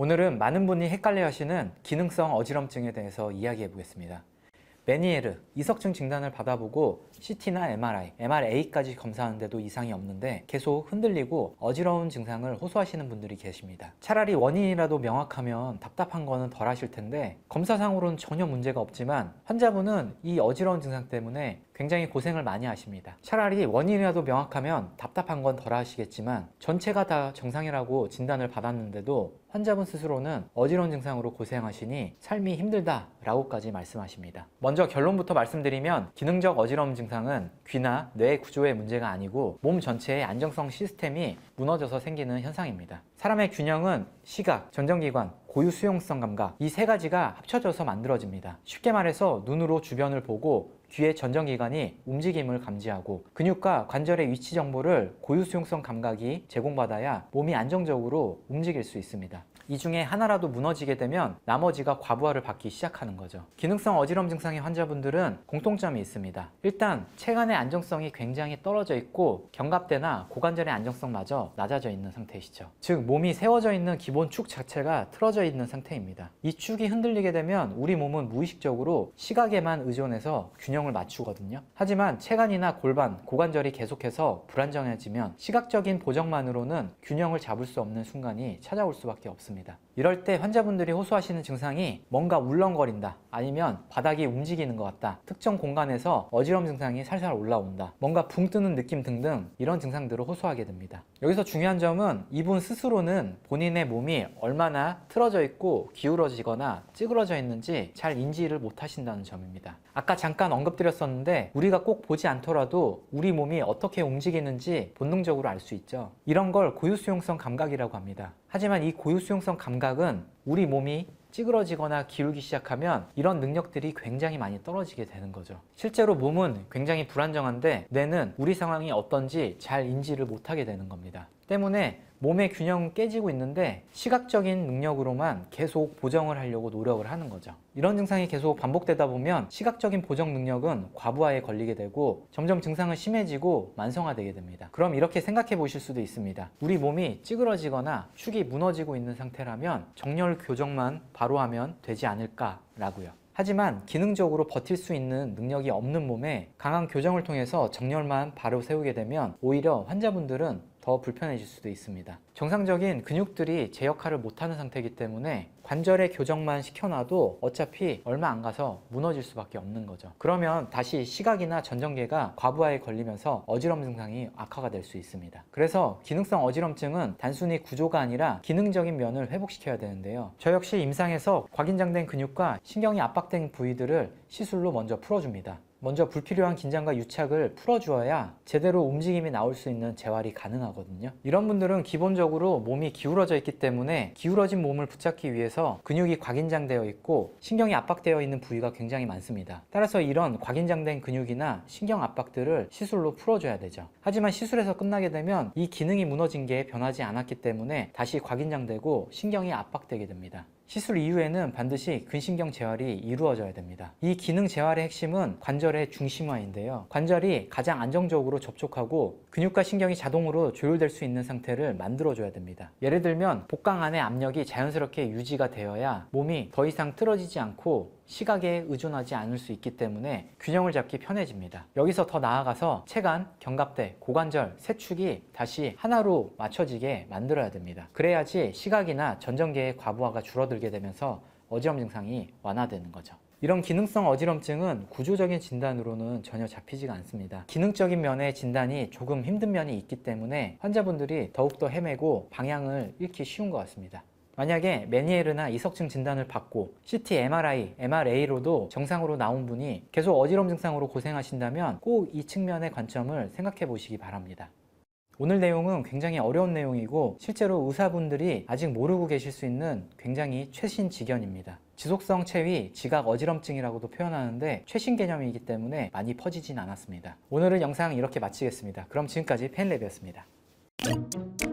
오늘은 많은 분이 헷갈려 하시는 기능성 어지럼증에 대해서 이야기해 보겠습니다. 메니에르, 이석증 진단을 받아보고 CT나 MRI, MRA까지 검사하는데도 이상이 없는데 계속 흔들리고 어지러운 증상을 호소하시는 분들이 계십니다. 차라리 원인이라도 명확하면 답답한 거는 덜 하실 텐데 검사상으로는 전혀 문제가 없지만 환자분은 이 어지러운 증상 때문에 굉장히 고생을 많이 하십니다. 차라리 원인이라도 명확하면 답답한 건 덜 하시겠지만 전체가 다 정상이라고 진단을 받았는데도 환자분 스스로는 어지러운 증상으로 고생하시니 삶이 힘들다 라고까지 말씀하십니다. 먼저 결론부터 말씀드리면 기능적 어지러움 증상은 귀나 뇌 구조의 문제가 아니고 몸 전체의 안정성 시스템이 무너져서 생기는 현상입니다. 사람의 균형은 시각, 전정기관, 고유 수용성 감각 이 세 가지가 합쳐져서 만들어집니다. 쉽게 말해서 눈으로 주변을 보고 귀의 전정기관이 움직임을 감지하고 근육과 관절의 위치 정보를 고유 수용성 감각이 제공받아야 몸이 안정적으로 움직일 수 있습니다. 이 중에 하나라도 무너지게 되면 나머지가 과부하를 받기 시작하는 거죠. 기능성 어지러움 증상의 환자분들은 공통점이 있습니다. 일단 체간의 안정성이 굉장히 떨어져 있고 견갑대나 고관절의 안정성마저 낮아져 있는 상태이시죠. 즉 몸이 세워져 있는 기본 축 자체가 틀어져 있는 상태입니다. 이 축이 흔들리게 되면 우리 몸은 무의식적으로 시각에만 의존해서 균형을 맞추거든요. 하지만 체간이나 골반, 고관절이 계속해서 불안정해지면 시각적인 보정만으로는 균형을 잡을 수 없는 순간이 찾아올 수밖에 없습니다. 이럴 때 환자분들이 호소하시는 증상이 뭔가 울렁거린다, 아니면 바닥이 움직이는 것 같다, 특정 공간에서 어지러움 증상이 살살 올라온다, 뭔가 붕 뜨는 느낌 등등 이런 증상들을 호소하게 됩니다. 여기서 중요한 점은 이분 스스로는 본인의 몸이 얼마나 틀어져 있고 기울어지거나 찌그러져 있는지 잘 인지를 못 하신다는 점입니다. 아까 잠깐 언급드렸었는데 우리가 꼭 보지 않더라도 우리 몸이 어떻게 움직이는지 본능적으로 알 수 있죠. 이런 걸 고유수용성 감각이라고 합니다. 하지만 이 고유수용성 감각은 우리 몸이 찌그러지거나 기울기 시작하면 이런 능력들이 굉장히 많이 떨어지게 되는 거죠. 실제로 몸은 굉장히 불안정한데 뇌는 우리 상황이 어떤지 잘 인지를 못하게 되는 겁니다. 때문에 몸의 균형은 깨지고 있는데 시각적인 능력으로만 계속 보정을 하려고 노력을 하는 거죠. 이런 증상이 계속 반복되다 보면 시각적인 보정 능력은 과부하에 걸리게 되고 점점 증상은 심해지고 만성화되게 됩니다. 그럼 이렇게 생각해 보실 수도 있습니다. 우리 몸이 찌그러지거나 축이 무너지고 있는 상태라면 정렬 교정만 바로 하면 되지 않을까라고요. 하지만 기능적으로 버틸 수 있는 능력이 없는 몸에 강한 교정을 통해서 정렬만 바로 세우게 되면 오히려 환자분들은 더 불편해질 수도 있습니다. 정상적인 근육들이 제 역할을 못하는 상태이기 때문에 관절의 교정만 시켜놔도 어차피 얼마 안 가서 무너질 수밖에 없는 거죠. 그러면 다시 시각이나 전정계가 과부하에 걸리면서 어지러움 증상이 악화가 될 수 있습니다. 그래서 기능성 어지럼증은 단순히 구조가 아니라 기능적인 면을 회복시켜야 되는데요. 저 역시 임상에서 곽인장된 근육과 신경이 압박된 부위들을 시술로 먼저 풀어줍니다. 먼저 불필요한 긴장과 유착을 풀어주어야 제대로 움직임이 나올 수 있는 재활이 가능하거든요. 이런 분들은 기본적으로 몸이 기울어져 있기 때문에 기울어진 몸을 붙잡기 위해서 근육이 곽인장되어 있고 신경이 압박되어 있는 부위가 굉장히 많습니다. 따라서 이런 곽인장된 근육이나 신경 압박들을 시술로 풀어줘야 되죠. 하지만 시술에서 끝나게 되면 이 기능이 무너진 게 변하지 않았기 때문에 다시 곽인장되고 신경이 압박되게 됩니다. 시술 이후에는 반드시 근신경 재활이 이루어져야 됩니다. 이 기능 재활의 핵심은 관절의 중심화인데요. 관절이 가장 안정적으로 접촉하고 근육과 신경이 자동으로 조율될 수 있는 상태를 만들어줘야 됩니다. 예를 들면 복강 안의 압력이 자연스럽게 유지가 되어야 몸이 더 이상 틀어지지 않고 시각에 의존하지 않을 수 있기 때문에 균형을 잡기 편해집니다. 여기서 더 나아가서 체간, 견갑대, 고관절, 세 축이 다시 하나로 맞춰지게 만들어야 됩니다. 그래야지 시각이나 전정계의 과부하가 줄어들게 되면서 어지러움 증상이 완화되는 거죠. 이런 기능성 어지럼증은 구조적인 진단으로는 전혀 잡히지가 않습니다. 기능적인 면의 진단이 조금 힘든 면이 있기 때문에 환자분들이 더욱더 헤매고 방향을 잃기 쉬운 것 같습니다. 만약에 메니에르나 이석증 진단을 받고 CT, MRI, MRA로도 정상으로 나온 분이 계속 어지러움 증상으로 고생하신다면 꼭 이 측면의 관점을 생각해 보시기 바랍니다. 오늘 내용은 굉장히 어려운 내용이고 실제로 의사분들이 아직 모르고 계실 수 있는 굉장히 최신 지견입니다. 지속성 체위, 지각 어지럼증이라고도 표현하는데 최신 개념이기 때문에 많이 퍼지진 않았습니다. 오늘은 영상 이렇게 마치겠습니다. 그럼 지금까지 펜랩이었습니다.